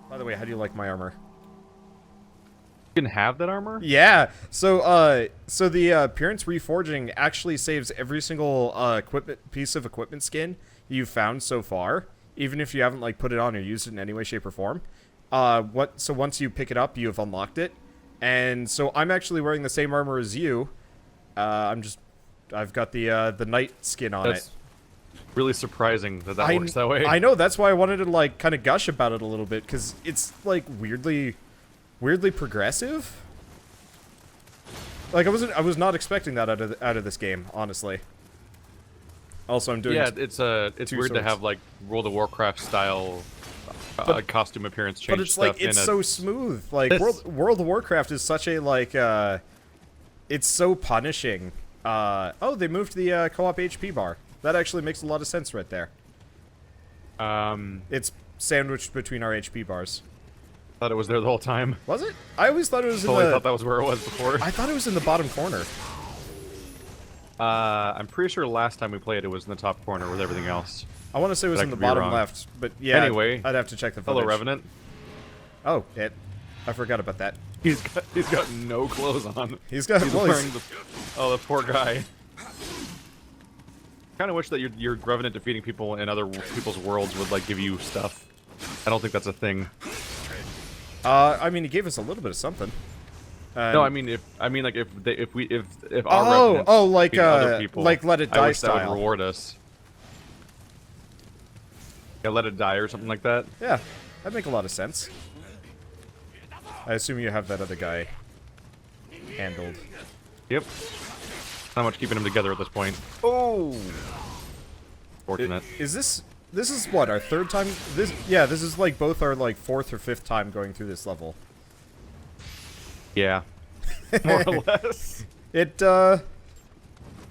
By the way, how do you like my armor? You can have that armor? Yeah. So the appearance reforging actually saves every single piece of equipment skin you've found so far, even if you haven't like put it on or used it in any way, shape, or form. So once you pick it up, you have unlocked it, and so I'm actually wearing the same armor as you. I've got the knight skin on it. Really surprising that works that way. I know, that's why I wanted to like kind of gush about it a little bit, because it's like weirdly progressive. Like I was not expecting that out of this game, honestly. Also, I'm doing it's weird to have like World of Warcraft style costume appearance change. But it's stuff like it's so smooth. Like World of Warcraft is such a like it's so punishing. Oh, they moved the co-op HP bar. That actually makes a lot of sense right there. It's sandwiched between our HP bars. Thought it was there the whole time. Was it? I always thought it was I thought that was where it was before. I thought it was in the bottom corner. I'm pretty sure last time we played it was in the top corner with everything else. I want to say it was in the bottom left, but yeah. Anyway, I'd have to check the footage. Hello, Revenant. Oh, I forgot about that. He's got no clothes on. He's wearing the poor guy. Kind of wish that your Revenant defeating people in other people's worlds would like give you stuff. I don't think that's a thing. I mean, he gave us a little bit of something. No, I mean if our Revenants like other people, like Let It Die I wish style. that would reward us. Yeah, Let It Die or something like that. Yeah, that'd make a lot of sense. I assume you have that other guy handled. Yep. Not much keeping them together at this point. Oh, fortunate. This is what, our third time? This is like both our like fourth or fifth time going through this level. Yeah, more or less.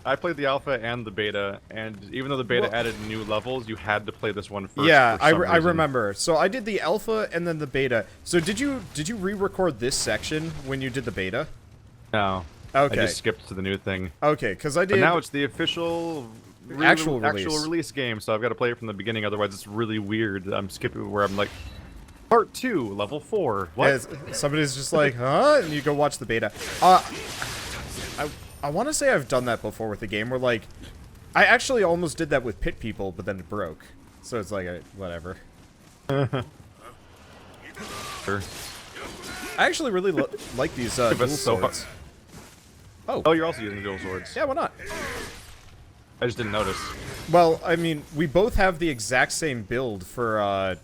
I played the alpha and the beta, and even though the beta added new levels, you had to play this one first. Yeah, I remember. So I did the alpha and then the beta. So did you re-record this section when you did the beta? No. Okay. I just skipped to the new thing. Okay, because I did. But now it's the official actual release game, so I've got to play it from the beginning. Otherwise, it's really weird. I'm skipping where I'm like, Part 2, Level 4. What? Yeah, somebody's just like, huh? And you go watch the beta. I want to say I've done that before with the game, where like, I actually almost did that with Pit People, but then it broke. So it's like, whatever. Sure. I actually really like these dual swords. Oh, you're also using dual swords. Yeah, why not? I just didn't notice. Well, I mean, we both have the exact same build for our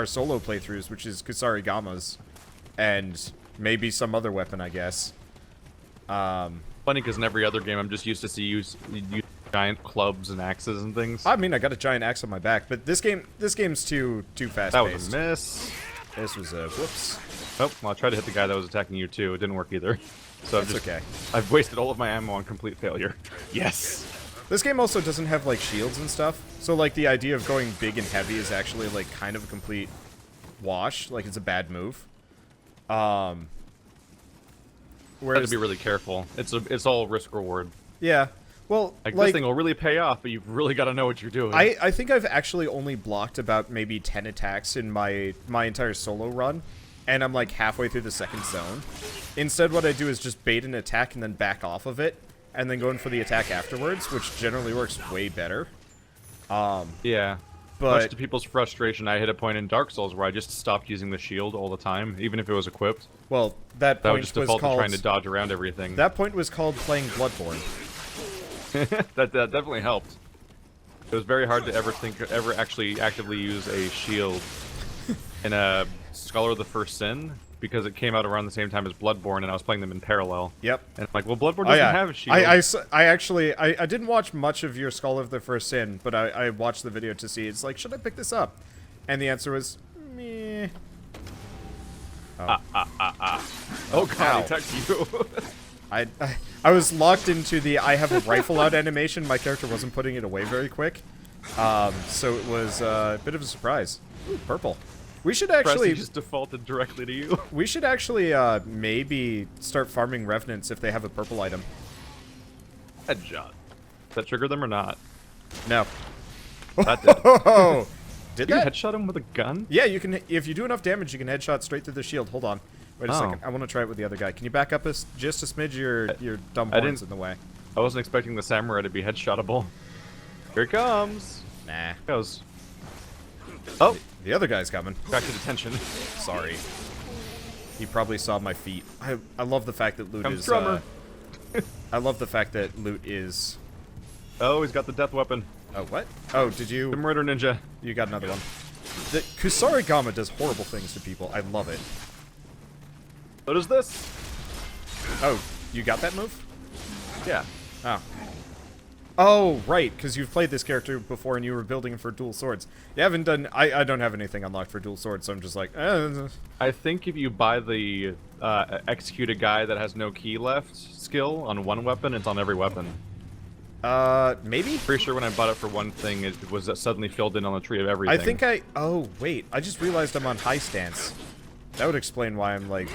solo playthroughs, which is Kusarigamas, and maybe some other weapon, I guess. Funny, because in every other game, I'm just used to see you use giant clubs and axes and things. I mean, I got a giant axe on my back, but this game's too fast-paced. That was a miss. This was a whoops. Oh, well, I tried to hit the guy that was attacking you too. It didn't work either. So That's okay. I've wasted all of my ammo on complete failure. Yes. This game also doesn't have like shields and stuff, so like the idea of going big and heavy is actually like kind of a complete wash. Like it's a bad move. Whereas, you have to be really careful. It's all risk reward. Yeah. Well, like this thing will really pay off, but you've really got to know what you're doing. I think I've actually only blocked about maybe 10 attacks in my entire solo run, and I'm like halfway through the second zone. Instead, what I do is just bait an attack and then back off of it, and then go in for the attack afterwards, which generally works way better. Yeah. But much to people's frustration, I hit a point in Dark Souls where I just stopped using the shield all the time, even if it was equipped. Well, that point was just default to trying to dodge around everything. That point was called playing Bloodborne. that definitely helped. It was very hard to ever actually actively use a shield in a Scholar of the First Sin, because it came out around the same time as Bloodborne, and I was playing them in parallel. Yep. And I'm like, well, Bloodborne doesn't have a shield. I actually didn't watch much of your Scholar of the First Sin, but I watched the video to see. It's like, should I pick this up? And the answer was, meh. Oh god, he attacked you. I was locked into the I have a rifle out animation. My character wasn't putting it away very quick. So it was a bit of a surprise. Ooh, purple. We should actually just defaulted directly to you. We should actually maybe start farming revenants if they have a purple item. Headshot. Does that trigger them or not? No. That did. Oh, Did you that? headshot him with a gun? Yeah, you can. If you do enough damage, you can headshot straight through the shield. Hold on. Wait a second. I want to try it with the other guy. Can you back up just a smidge? Your dumb horns in the way. I wasn't expecting the samurai to be headshotable. Here it comes. Nah. Goes. Oh, The other guy's coming. back to detention. Sorry. He probably saw my feet. I love the fact that loot Comes is. drummer. I love the fact that loot is. Oh, he's got the death weapon. Oh, what? Oh, did you? The murder ninja. You got another one. The Kusarigama does horrible things to people. I love it. What is this? Oh, you got that move? Yeah. Oh. Oh, right, because you've played this character before and you were building him for dual swords. You haven't done... I don't have anything unlocked for dual swords, so I'm just like... I think if you buy the execute a guy that has no key left skill on one weapon, it's on every weapon. Maybe? Pretty sure when I bought it for one thing, it was suddenly filled in on the tree of everything. I think I... Oh, wait. I just realized I'm on high stance. That would explain why I'm, like,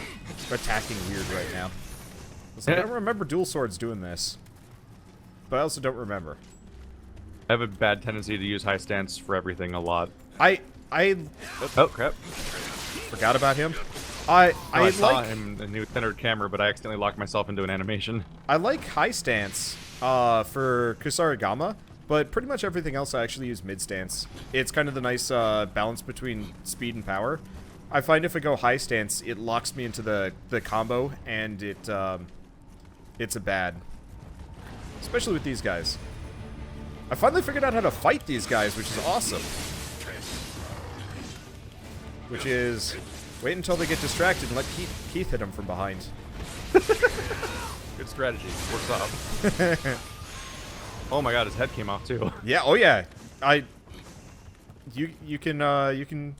attacking weird right now. It's like, I don't remember dual swords doing this. But I also don't remember. I have a bad tendency to use high stance for everything a lot. I Oh, crap. forgot about him. I saw like... him and he was centered camera, but I accidentally locked myself into an animation. I like high stance for Kusarigama, but pretty much everything else I actually use mid stance. It's kind of the nice balance between speed and power. I find if I go high stance, it locks me into the combo, and it's a bad. Especially with these guys. I finally figured out how to fight these guys, which is awesome. Which is... Wait until they get distracted and let Keith hit them from behind. Good strategy. Works off. Oh my god, his head came off too. Yeah, oh yeah. You can... A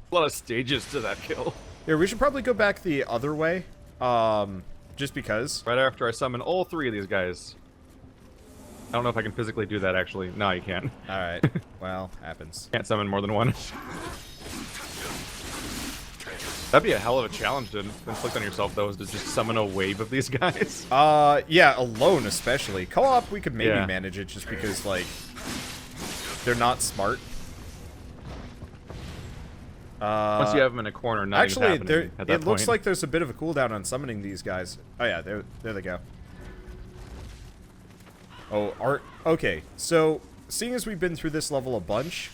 lot of stages to that kill. Yeah, we should probably go back the other way. Just because. Right after I summon all three of these guys. I don't know if I can physically do that, actually. No, you can't. Alright. Well, happens. Can't summon more than one. That'd be a hell of a challenge to inflict on yourself, though, is to just summon a wave of these guys. Yeah, alone especially. Co-op, we could maybe Yeah. manage it just because, like, they're not smart. Once you have them in a corner, nothing's Actually, happening at that it looks point. like there's a bit of a cooldown on summoning these guys. Oh yeah, there they go. Oh, okay, so seeing as we've been through this level a bunch,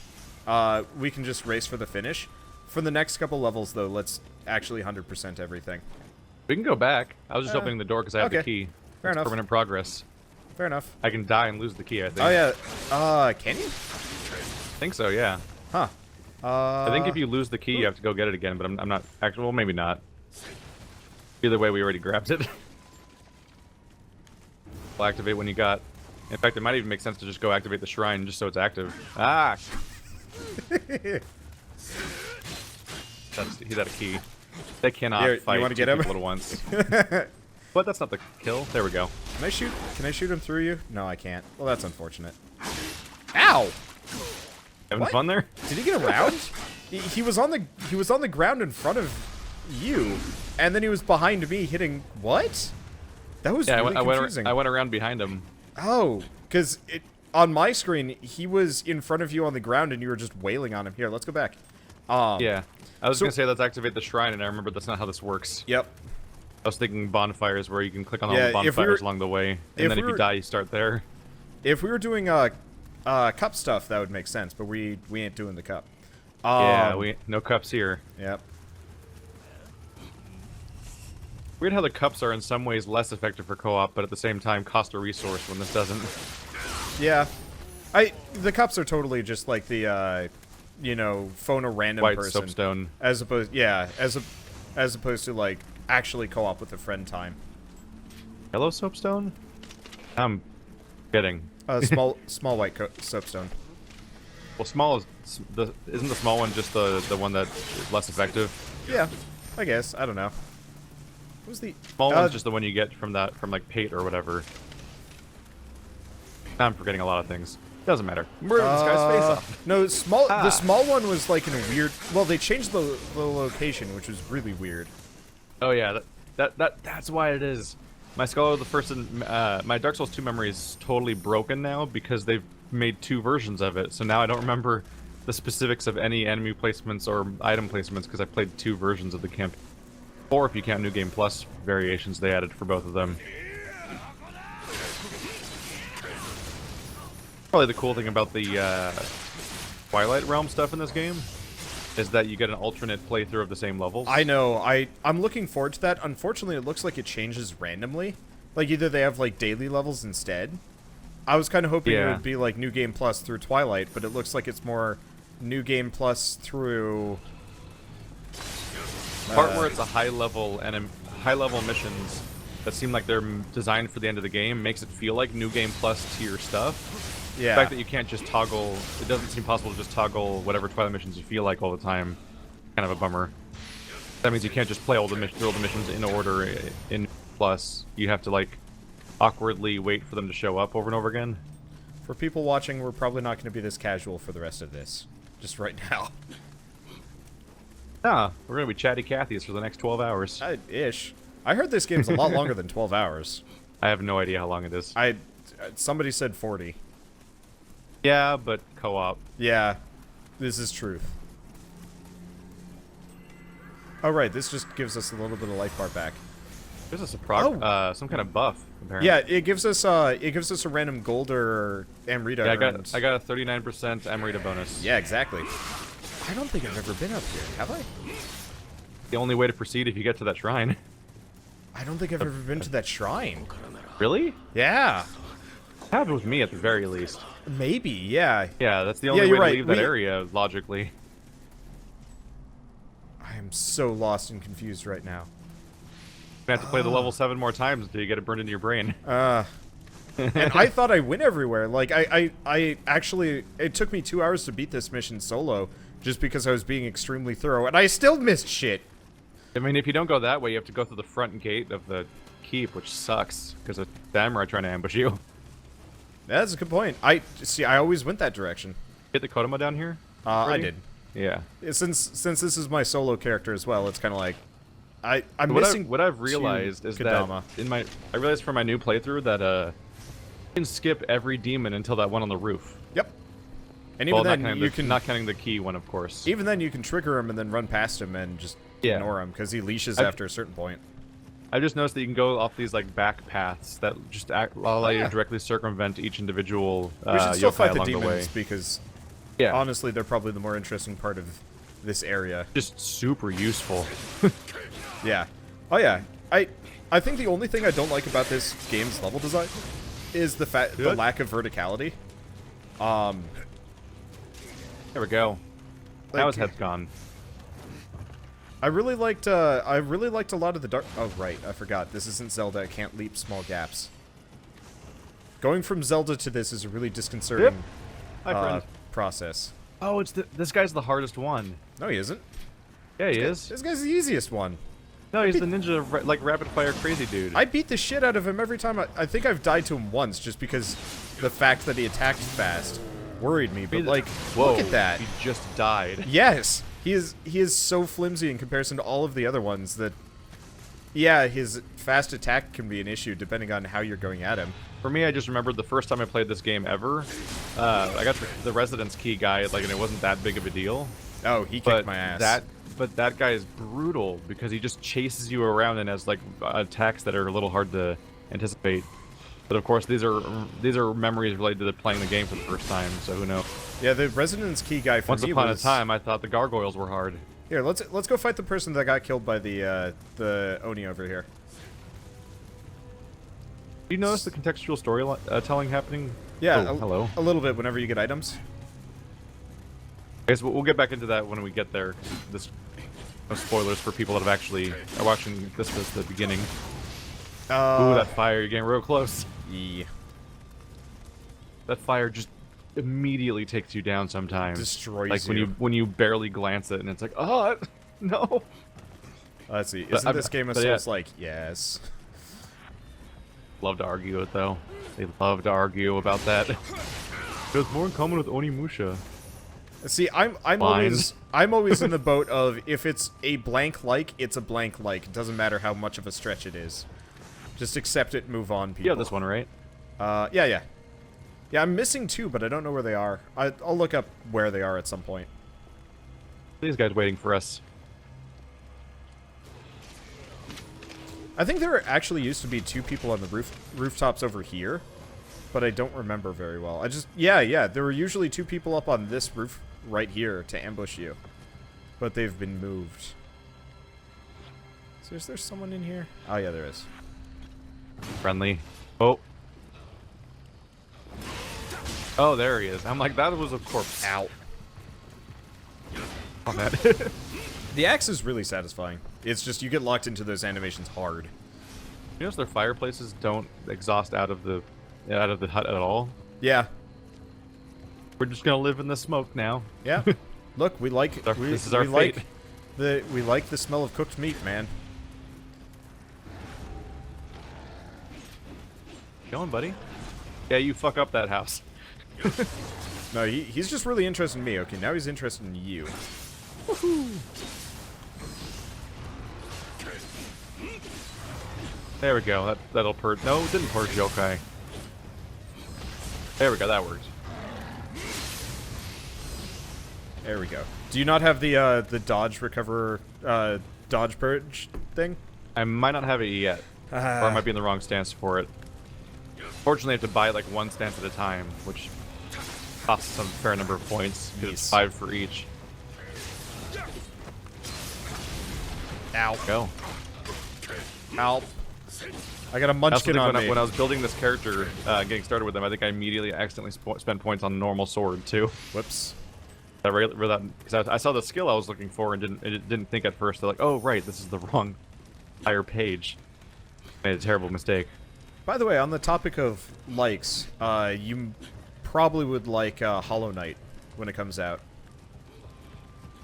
we can just race for the finish. For the next couple levels, though, let's actually 100% everything. We can go back. I was just opening the door because I have the key. Fair enough. Permanent progress. Fair enough. I can die and lose the key, I think. Oh yeah, can you? I think so, yeah. Huh. I think if you lose the key, you have to go get it again, but I'm not... Actually, well, maybe not. Either way, we already grabbed it. We'll activate when you got... In fact, it might even make sense to just go activate the shrine just so it's active. Ah! He's out of key. They cannot Here, fight you wanna two get him? people at once. But that's not the kill. There we go. Can I shoot him through you? No, I can't. Well, that's unfortunate. Ow! Having What? fun there? Did he get around? he was on the ground in front of you, and then he was behind me hitting what? That was really confusing. I went around behind him. Oh, because on my screen he was in front of you on the ground, and you were just wailing on him. Here, let's go back. Yeah. I was gonna say let's activate the shrine, and I remember that's not how this works. Yep. I was thinking bonfires where you can click on all the bonfires along the way, and then if you die, you start there. If we were doing cup stuff, that would make sense, but we ain't doing the cup. Yeah, no cups here. Yep. Weird how the cups are in some ways less effective for co-op, but at the same time cost a resource when this doesn't. Yeah. The cups are totally just like the phone a random White person. soapstone. As opposed to like actually co-op with a friend time. Yellow soapstone? I'm kidding. Small white soapstone. Well, small is isn't the small one just the one that is less effective? Yeah, I guess. I don't know. Who's the Small one's just the one you get from like Pate or whatever. I'm forgetting a lot of things. Doesn't matter. Murder this guy's face off. No, the small one was like in a weird. Well, they changed the location, which was really weird. Oh yeah, that's why it is. My Scholar of the First and my Dark Souls 2 memory is totally broken now because they've made two versions of it. So now I don't remember the specifics of any enemy placements or item placements because I played 2 versions of the campaign. 4 if you count New Game Plus variations they added for both of them. Probably the cool thing about the Twilight Realm stuff in this game is that you get an alternate playthrough of the same levels. I know. I'm looking forward to that. Unfortunately, it looks like it changes randomly. Like, either they have, like, daily levels instead. I was kind of hoping it would be, like, New Game Plus through Twilight, but it looks like it's more New Game Plus through... The part where it's a high-level missions that seem like they're designed for the end of the game makes it feel like New Game Plus tier stuff. Yeah. The fact that you can't just toggle, it doesn't seem possible to just toggle whatever Twilight missions you feel like all the time. Kind of a bummer. That means you can't just play all the missions in order in Plus. You have to, like, awkwardly wait for them to show up over and over again. For people watching, we're probably not going to be this casual for the rest of this. Just right now. Nah, we're going to be chatty Cathy's for the next 12 hours. Ish. I heard this game's a lot longer than 12 hours. I have no idea how long it is. Somebody said 40. Yeah, but co-op. Yeah, this is truth. Oh, right, this just gives us a little bit of life bar back. Gives us a some kind of buff, apparently. Yeah, it gives us a random gold or Amrita. Yeah, I got a 39% Amrita bonus. Yeah, exactly. I don't think I've ever been up here, have I? The only way to proceed if you get to that shrine. I don't think I've ever been to that shrine. Really? Yeah. Happened with me at the very least. Maybe, yeah. Yeah, that's the only way to right. leave that area, logically. I am so lost and confused right now. You have to play the level 7 more times until you get it burned into your brain. And I thought I went everywhere. Like, I actually... It took me 2 hours to beat this mission solo, just because I was being extremely thorough, and I still missed shit! I mean, if you don't go that way, you have to go through the front gate of the keep, which sucks, because of Samurai trying to ambush you. That's a good point. I always went that direction. Hit the Kodama down here? I did. Yeah. Since this is my solo character as well, it's kind of like I'm missing. What I've realized is Kodama. that I realized for my new playthrough that you can skip every demon until that one on the roof. Yep. And even then, not counting the key one, of course. Even then, you can trigger him and then run past him and just ignore him because he leashes after a certain point. I just noticed that you can go off these like back paths that just allow you to directly circumvent each individual we should still yokai fight the along the way. demons because, honestly, they're probably the more interesting part of this area. Just super useful. Yeah. Oh yeah. I think the only thing I don't like about this game's level design is the lack of verticality. There we go. Like, now his head's gone. I really liked a lot of the dark. Oh right, I forgot. This isn't Zelda. I can't leap small gaps. Going from Zelda to this is a really disconcerting process. Oh, this guy's the hardest one. No, he isn't. Yeah, he is. This guy's the easiest one. No, he's the ninja, like rapid fire crazy dude. I beat the shit out of him every time. I think I've died to him once just because the fact that he attacked fast worried me. But like, whoa, look at that. He just died. Yes, he is so flimsy in comparison to all of the other ones that. Yeah, his fast attack can be an issue depending on how you're going at him. For me, I just remembered the first time I played this game ever. I got the residence key guy, like, and it wasn't that big of a deal. Oh, he kicked my ass. But that guy is brutal because he just chases you around and has like attacks that are a little hard to anticipate. But of course, these are memories related to playing the game for the first time, so who knows? Yeah, the residence key guy for Once me upon a time, I thought the gargoyles were hard. Here, let's go fight the person that got killed by the Oni over here. Do you notice the contextual storytelling happening? Yeah, hello. A little bit whenever you get items. I guess we'll get back into that when we get there. No spoilers for people that are watching this as the beginning. Ooh, that fire! You're getting real close. Yeah. That fire just immediately takes you down sometimes. Destroys you. Like when you barely glance it and it's like, oh no. Let's see. Isn't this game a Souls-like? Yes. Love to argue it though. They love to argue about that. It was more in common with Onimusha. See, I'm always in the boat of if it's a blank like, it's a blank like. It doesn't matter how much of a stretch it is. Just accept it, move on, people. Yeah, this one, right? Yeah. Yeah, I'm missing 2, but I don't know where they are. I'll look up where they are at some point. These guys waiting for us. I think there actually used to be 2 people on the rooftops over here, but I don't remember very well. Yeah, there were usually 2 people up on this roof right here to ambush you, but they've been moved. So is there someone in here? Oh yeah, there is. Friendly. Oh. Oh, there he is. I'm like, that was a corpse. Ow. On that. The axe is really satisfying. It's just you get locked into those animations hard. You notice their fireplaces don't exhaust out of the hut at all? Yeah. We're just gonna live in the smoke now. Yeah. Look, we like This is our fate. We like the smell of cooked meat, man. Going, buddy? Yeah, you fuck up that house. No, he's just really interested in me. Okay, now he's interested in you. Woohoo! There we go. That'll purge. No, it didn't purge Yokai. There we go. That worked. There we go. Do you not have the dodge recover dodge purge thing? I might not have it yet, or I might be in the wrong stance for it. Fortunately, I have to buy it like 1 stance at a time, which costs some fair number of points. Because it's 5 for each. Ow. Go. Ow. I got a munchkin on me. When I was building this character, getting started with him, I think I immediately accidentally spent points on normal sword too. Whoops. Because I saw the skill I was looking for and didn't think at first. They're like, oh right, this is the wrong entire page. Made a terrible mistake. By the way, on the topic of likes, you probably would like Hollow Knight when it comes out.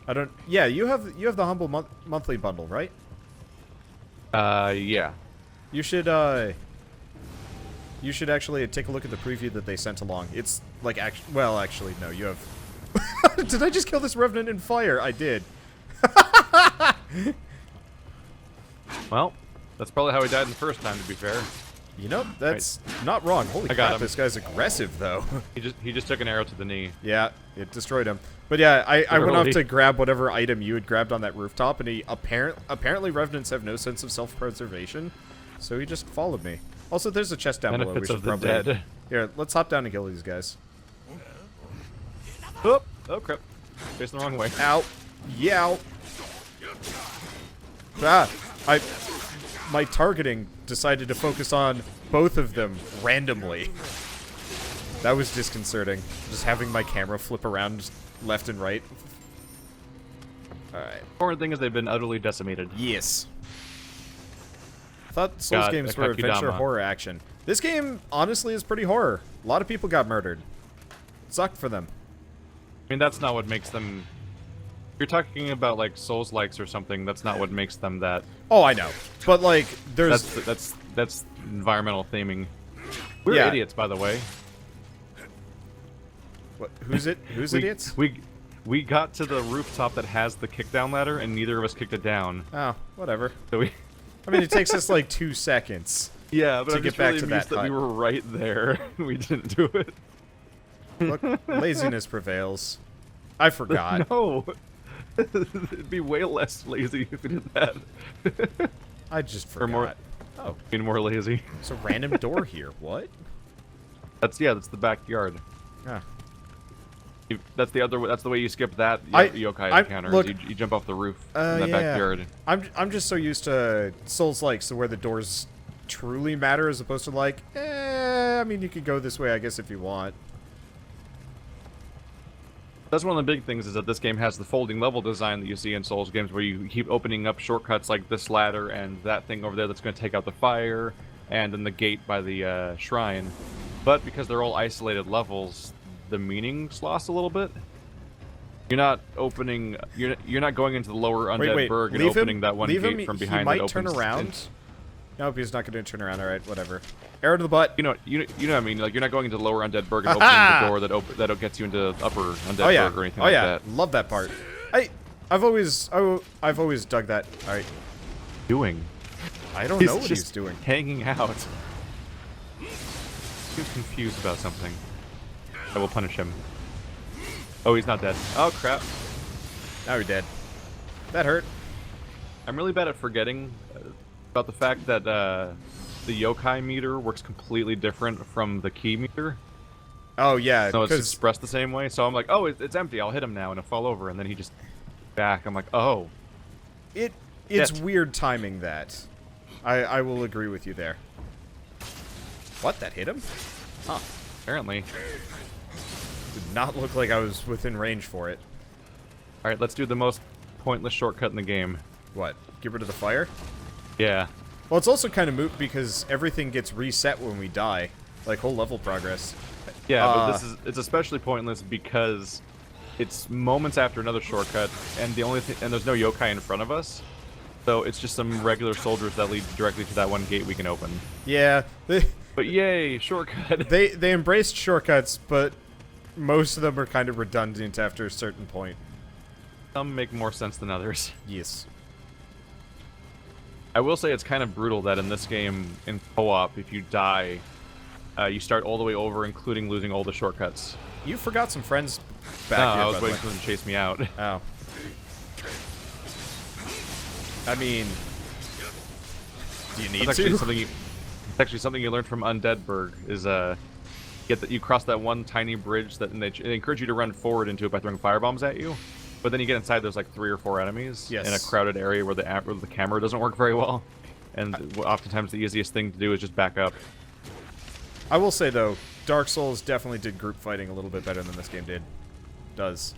I don't. Yeah, you have the Humble monthly bundle, right? Yeah. You should actually take a look at the preview that they sent along. It's like well, actually, no. You have. Did I just kill this revenant in fire? I did. Well, that's probably how he died the first time. To be fair. You know, that's not wrong. Holy crap, this guy's aggressive, though. He just took an arrow to the knee. Yeah, it destroyed him. But yeah, I went off to grab whatever item you had grabbed on that rooftop, and he apparently revenants have no sense of self-preservation, so he just followed me. Also, there's a chest down below. We should probably... dead. Here, let's hop down and kill these guys. Oh crap. Facing the wrong way. Ow. Yow. Ah, my targeting decided to focus on both of them randomly. That was disconcerting. Just having my camera flip around left and right. Alright. Important thing is they've been utterly decimated. Yes. I thought Souls games were adventure horror action. This game, honestly, is pretty horror. A lot of people got murdered. It sucked for them. I mean, that's not what makes them... If you're talking about, like, Souls-likes or something, that's not what makes them that... Oh, I know. But, like, there's... That's environmental theming. We're idiots, by the way. What? Who's idiots? We got to the rooftop that has the kickdown ladder, and neither of us kicked it down. Oh, whatever. So I mean, it takes us, like, 2 seconds. Yeah, but to I'm get just back really to amused that we were right there. We didn't do it. Look, laziness prevails. I forgot. No! It'd be way less lazy if we did that. I just forgot. Or more, being more lazy. There's a random door here. What? That's the backyard. Ah. That's the way you skip that yokai encounter. Look, you jump off the roof in that backyard. I'm just so used to Souls-like, so where the doors truly matter as opposed to like, I mean, you could go this way, I guess, if you want. That's one of the big things, is that this game has the folding level design that you see in Souls games, where you keep opening up shortcuts like this ladder and that thing over there that's going to take out the fire, and then the gate by the shrine. But because they're all isolated levels, the meaning's lost a little bit. You're not opening. You're not going into the lower undead burg and opening that one gate from behind. He might turn around. Nope, he's not going to turn around. All right, whatever. Arrow to the butt. You know what I mean? Like, you're not going into lower undead burg and opening the door that gets you into upper undead burg or anything like that. Love that part. I've always dug that. All right. Doing. I don't know what he's doing. Hanging out. He's confused about something. I will punish him. Oh, he's not dead. Oh, crap. Now you're dead. That hurt. I'm really bad at forgetting about the fact that the Yokai meter works completely different from the key meter. Oh, yeah. So it's expressed the same way. So I'm like, oh, it's empty. I'll hit him now, and it'll fall over. And then he just back. I'm like, oh. It's weird timing that. I will agree with you there. What? That hit him? Huh. Apparently. Did not look like I was within range for it. Alright, let's do the most pointless shortcut in the game. What? Get rid of the fire? Yeah. Well, it's also kind of moot because everything gets reset when we die. Like, whole level progress. Yeah, but it's especially pointless because it's moments after another shortcut, and there's no yokai in front of us, so it's just some regular soldiers that lead directly to that one gate we can open. Yeah, but yay, shortcut! They embraced shortcuts, but most of them are kind of redundant after a certain point. Some make more sense than others. Yes. I will say it's kind of brutal that in this game, in co-op, if you die, you start all the way over, including losing all the shortcuts. You forgot some friends back no, here, I was waiting for them to chase me out. Oh. I mean, do you need It's to? actually something you learned from Undeadburg is you cross that one tiny bridge that they encourage you to run forward into it by throwing firebombs at you, but then you get inside there's like 3 or 4 enemies in a crowded area where the camera doesn't work very well, and oftentimes the easiest thing to do is just back up. I will say though, Dark Souls definitely did group fighting a little bit better than this game does.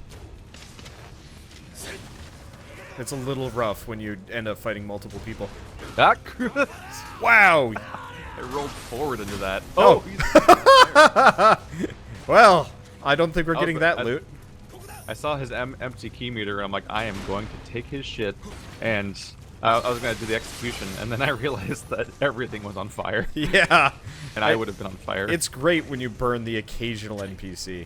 It's a little rough when you end up fighting multiple people. Wow! I rolled forward into that. Oh! Well, I don't think we're getting that loot. I saw his empty key meter, and I'm like, I am going to take his shit, and I was going to do the execution, and then I realized that everything was on fire. Yeah! And I would have been on fire. It's great when you burn the occasional NPC.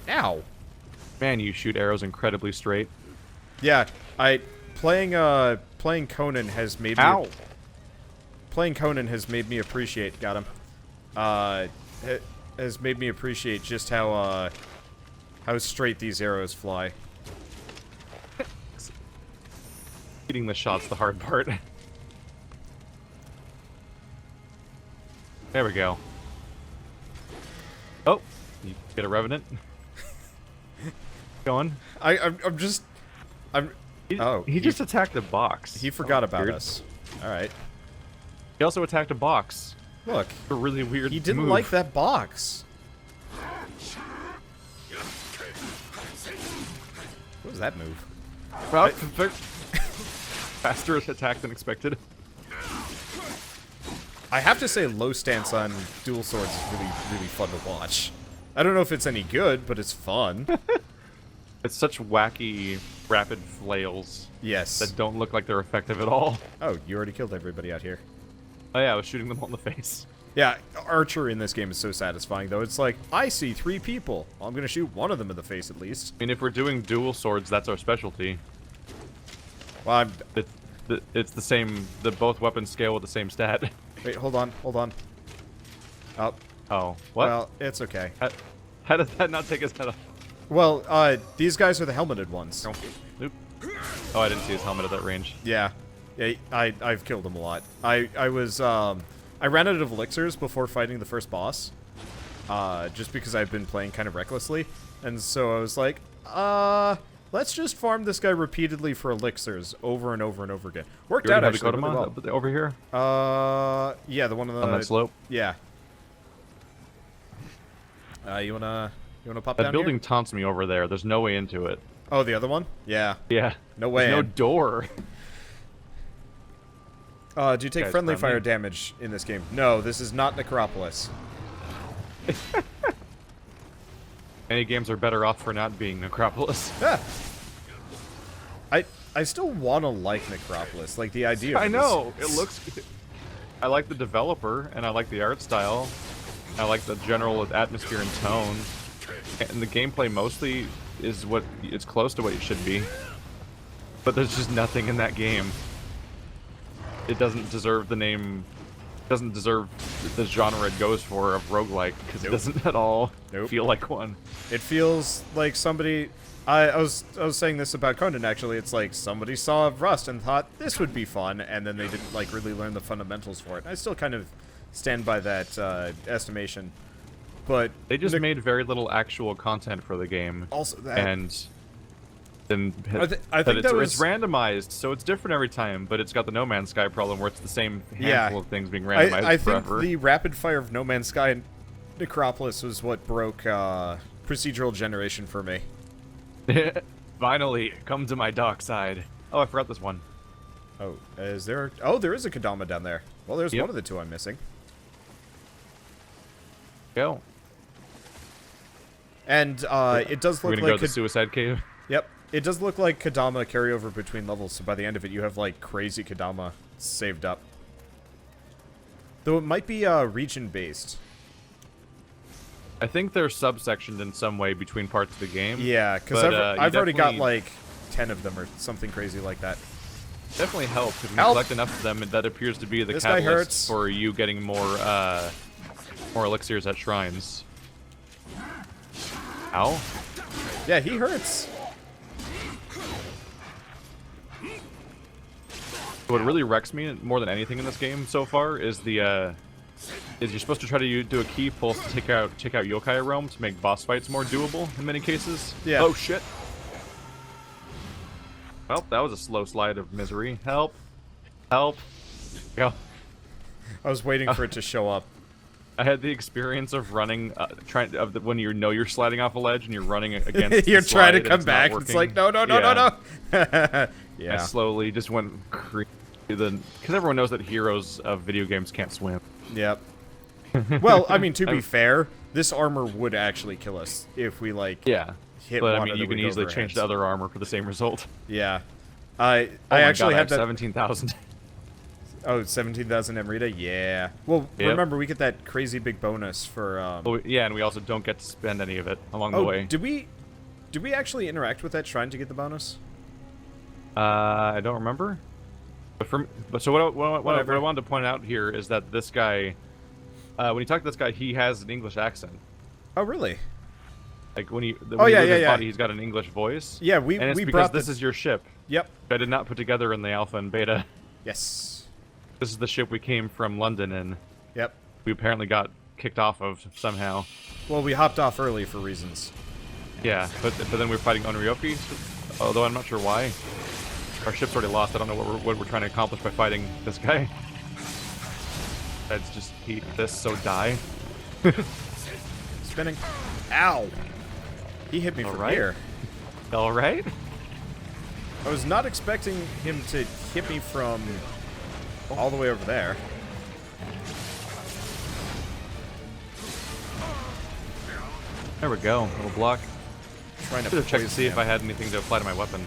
Ow! Man, you shoot arrows incredibly straight. Yeah, playing Conan has made me... Ow! Playing Conan has made me appreciate... Got him. Has made me appreciate just how straight these arrows fly. Hitting the shot's the hard part. There we go. Oh, you get a revenant. Going. He just attacked a box. He forgot about weird. us. All right. He also attacked a box. Look, A really weird. he didn't move. like that box. What was that move? Well, faster attack than expected. I have to say, low stance on dual swords is really, really fun to watch. I don't know if it's any good, but it's fun. It's such wacky, rapid flails. Yes. That don't look like they're effective at all. Oh, you already killed everybody out here. Oh yeah, I was shooting them all in the face. Yeah, archer in this game is so satisfying, though. It's like, I see 3 people. Well, I'm going to shoot one of them in the face, at least. I mean, if we're doing dual swords, that's our specialty. Well, It's the same. Both weapons scale with the same stat. Wait, hold on. Oh. Oh, what? Well, it's okay. How did that not take his head off? Well, these guys are the helmeted ones. Oop. Oh, I didn't see his helmet at that range. Yeah. Yeah, I've killed him a lot. I ran out of elixirs before fighting the first boss. Just because I've been playing kind of recklessly. And so I was like, let's just farm this guy repeatedly for elixirs over and over and over again. Worked out actually really well. Over here? Yeah, the one on that slope? Yeah. You wanna pop That down building here? taunts me over there. There's no way into it. Oh, the other one? Yeah. Yeah. No way. There's no door. Do you take Guy's friendly friendly. fire damage in this game? No, this is not Necropolis. Many games are better off for not being Necropolis. Yeah. I still want to like Necropolis. Like, the idea of I it know. is- It looks... I like the developer, and I like the art style. I like the general atmosphere and tone. And the gameplay mostly is what... It's close to what it should be. But there's just nothing in that game. It doesn't deserve the name doesn't deserve the genre it goes for of roguelike, because it doesn't at all feel like one. It feels like somebody... I was saying this about Conan, actually. It's like somebody saw Rust and thought this would be fun, and then they didn't like really learn the fundamentals for it. And I still kind of stand by that estimation. But they just made very little actual content for the game. Also that... And then I think it's randomized, so it's different every time, but it's got the No Man's Sky problem where it's the same handful of things being randomized I forever. think the rapid fire of No Man's Sky and Necropolis was what broke procedural generation for me. Finally, come to my dark side. Oh, I forgot this one. Oh, is there... Oh, there is a Kodama down there. Well, there's one of the two I'm missing. Go. And it does look We're gonna like... go to the Suicide Cave? Yep. It does look like Kodama carryover between levels, so by the end of it you have, like, crazy Kodama saved up. Though it might be region-based. I think they're subsectioned in some way between parts of the game. Yeah, because I've already got, like, 10 of them or something crazy like that. Definitely helps if you collect enough of them. That appears to be the catalyst for you getting more elixirs at shrines. Ow. Yeah, he hurts. What really wrecks me more than anything in this game so far is the is you're supposed to try to do a key pulse to take out Yokai realm to make boss fights more doable in many cases. Yeah. Oh shit. Well, that was a slow slide of misery. Help. Help. Go. I was waiting for it to show up. I had the experience of running, when you know you're sliding off a ledge and you're running against. You're the trying to slide come and back. It's like no. Yeah. I slowly just went because everyone knows that heroes of video games can't swim. Yep. Well, I mean, to be fair, this armor would actually kill us if we like. Yeah. Hit but I water mean, you that can would go easily over our change heads. to other armor for the same result. Yeah. I actually have that 17,000. Oh, 17,000 Emerita? Yeah. Well, remember, we get that crazy big bonus for... Oh, yeah, and we also don't get to spend any of it along the way. Did we actually interact with that shrine to get the bonus? I don't remember. But so what I wanted to point out here is that this guy, when you talk to this guy, he has an English accent. Oh, really? Like when he body, he's got an English voice. Yeah, and it's because this is your ship. Yep. I did not put together in the alpha and beta. Yes. This is the ship we came from London in. Yep. We apparently got kicked off of somehow. Well, we hopped off early for reasons. Yeah, but then we were fighting Onryoki, although I'm not sure why. Our ship's already lost. I don't know what we're trying to accomplish by fighting this guy. Let's just eat this, so die. Spinning. Ow! He hit me from here. All right. I was not expecting him to hit me from all the way over there. There we go. Little block. Trying to Should have checked to see if I had anything to apply to my weapon.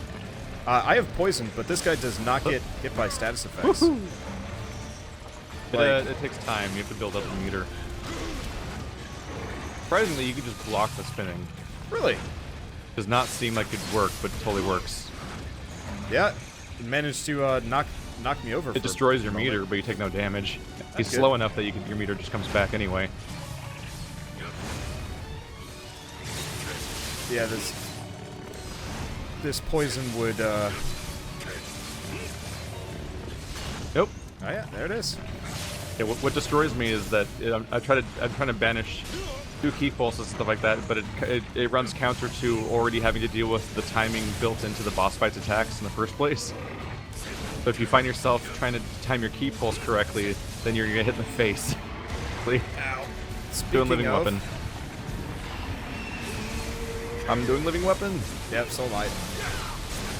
I have poison, but this guy does not get hit by status effects. It takes time. You have to build up the meter. Surprisingly, you can just block the spinning. Really? Does not seem like it'd work, but it totally works. Yeah, it managed to knock me over. It destroys your meter, but you take no damage. He's good. slow enough that your meter just comes back anyway. Yeah, this poison would. Nope. Oh yeah, there it is. Yeah, what destroys me is that I'm trying to banish 2 key pulses and stuff like that, but it runs counter to already having to deal with the timing built into the boss fight's attacks in the first place. So if you find yourself trying to time your key pulse correctly, then you're gonna get hit in the face. Ow. Doing living weapon. I'm doing living weapon. Yep, so am I.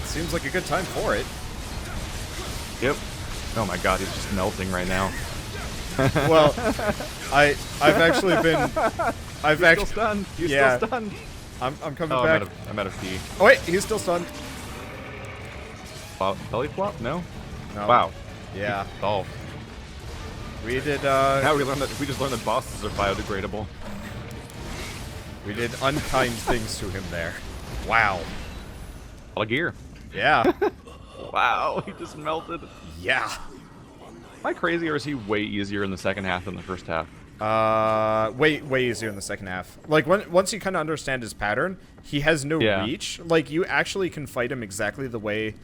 Seems like a good time for it. Yep. Oh my god, he's just melting right now. Well, I've actually been. Still stunned. He's still stunned. I'm coming back. I'm out of key. Oh wait, he's still stunned. Belly flop? No. No. Wow. Yeah. Solved. We did. Now we just learned that bosses are biodegradable. We did unkind things to him there. Wow. All gear. Yeah. Wow, he just melted. Yeah. I crazy, or is he way easier in the second half than the first half? Way easier in the second half. Like, once you kind of understand his pattern, he has no reach. Like, you actually can fight him exactly the way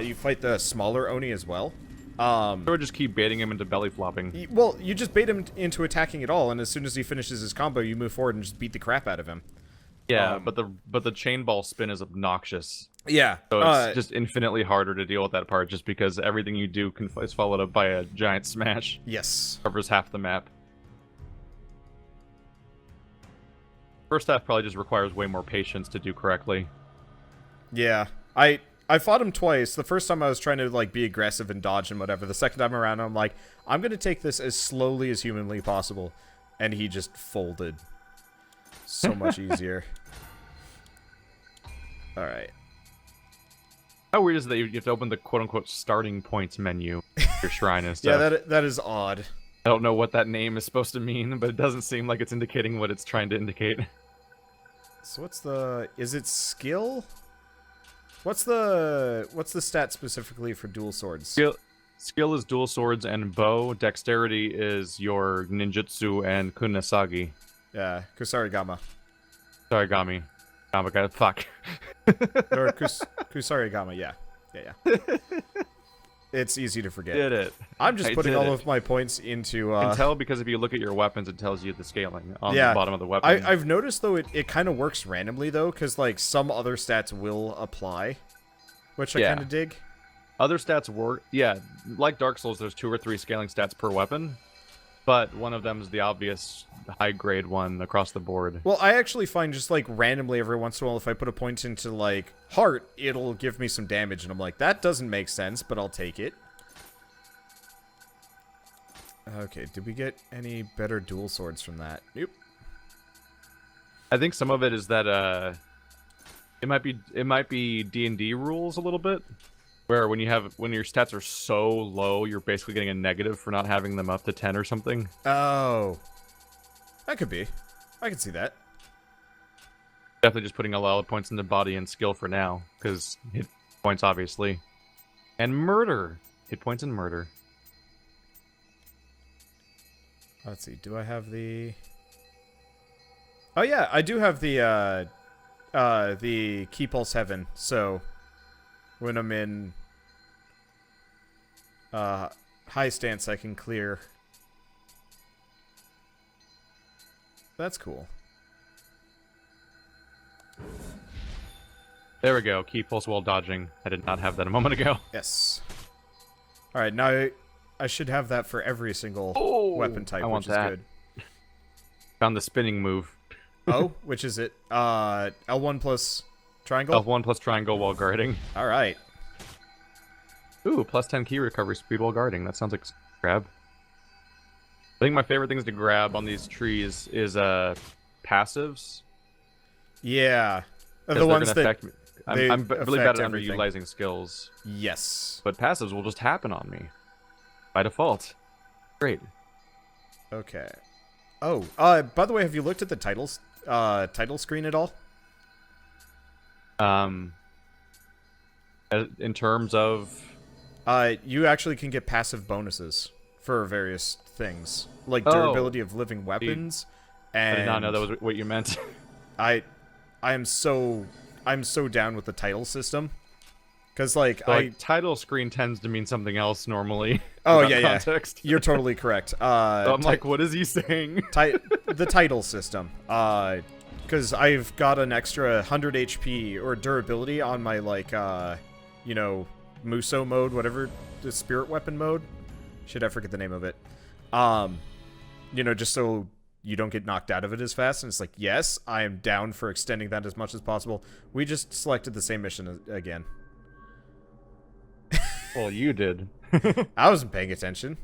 you fight the smaller Oni as well. Or just keep baiting him into belly flopping. Well, you just bait him into attacking at all, and as soon as he finishes his combo, you move forward and just beat the crap out of him. Yeah, but the chain ball spin is obnoxious. Yeah. So it's just infinitely harder to deal with that part, just because everything you do is followed up by a giant smash. Yes. Covers half the map. First half probably just requires way more patience to do correctly. Yeah. I fought him twice. The first time I was trying to, like, be aggressive and dodge and whatever. The second time around, I'm like, I'm going to take this as slowly as humanly possible. And he just folded. So much easier. Alright. How weird is it that you have to open the quote-unquote starting points menu your shrine and stuff? Yeah, that is odd. I don't know what that name is supposed to mean, but it doesn't seem like it's indicating what it's trying to indicate. So what's the... Is it skill? What's the stat specifically for dual swords? Skill is dual swords and bow. Dexterity is your ninjutsu and kunasagi. Yeah, Kusarigama. Sarigami. Oh my god, fuck. Or Kusarigama, yeah. Yeah. It's easy to forget. Did it. I'm just putting all of my points into... You can tell because if you look at your weapons, it tells you the scaling on the bottom of the weapon. I've noticed, though, it kind of works randomly, though, because, like, some other stats will apply, which I kind of dig. Other stats work... Yeah, like Dark Souls, there's 2 or 3 scaling stats per weapon, but one of them is the obvious high-grade one across the board. Well, I actually find just, like, randomly every once in a while, if I put a point into, like, heart, it'll give me some damage, and I'm like, that doesn't make sense, but I'll take it. Okay, did we get any better dual swords from that? Nope. I think some of it is that, it might be D&D rules a little bit, where when your stats are so low, you're basically getting a negative for not having them up to 10 or something. Oh. That could be. I can see that. Definitely just putting a lot of points into body and skill for now, because hit points, obviously. And murder! Hit points and murder. Let's see, do I have the... Oh yeah, I do have the Key Pulse Heaven, so when I'm in high stance I can clear. That's cool. There we go, Key Pulse while dodging. I did not have that a moment ago. Yes. Alright, now I should have that for every single weapon type, which is good. Found the spinning move. Oh, which is it? L1 plus triangle? L1 plus triangle while guarding. Alright. Ooh, plus 10 key recovery speed while guarding. That sounds like grab. I think my favorite things to grab on these trees is passives. Yeah. The ones that... Affect me. I'm really bad at everything. underutilizing skills. Yes. But passives will just happen on me. By default. Great. Okay. Oh, by the way, have you looked at the title screen at all? In terms of... you actually can get passive bonuses for various things. Like durability of living weapons, and... I did not know that was what you meant. I'm so down with the title system. Because, like, title screen tends to mean something else normally. Oh, yeah, context. You're totally correct. So I'm like, what is he saying? The title system. Because I've got an extra 100 HP or durability on my, like, you know, Muso mode, whatever, the spirit weapon mode. Shit, I forget the name of it. You know, just so you don't get knocked out of it as fast. And it's like, yes, I am down for extending that as much as possible. We just selected the same mission again. Well, you did. I wasn't paying attention.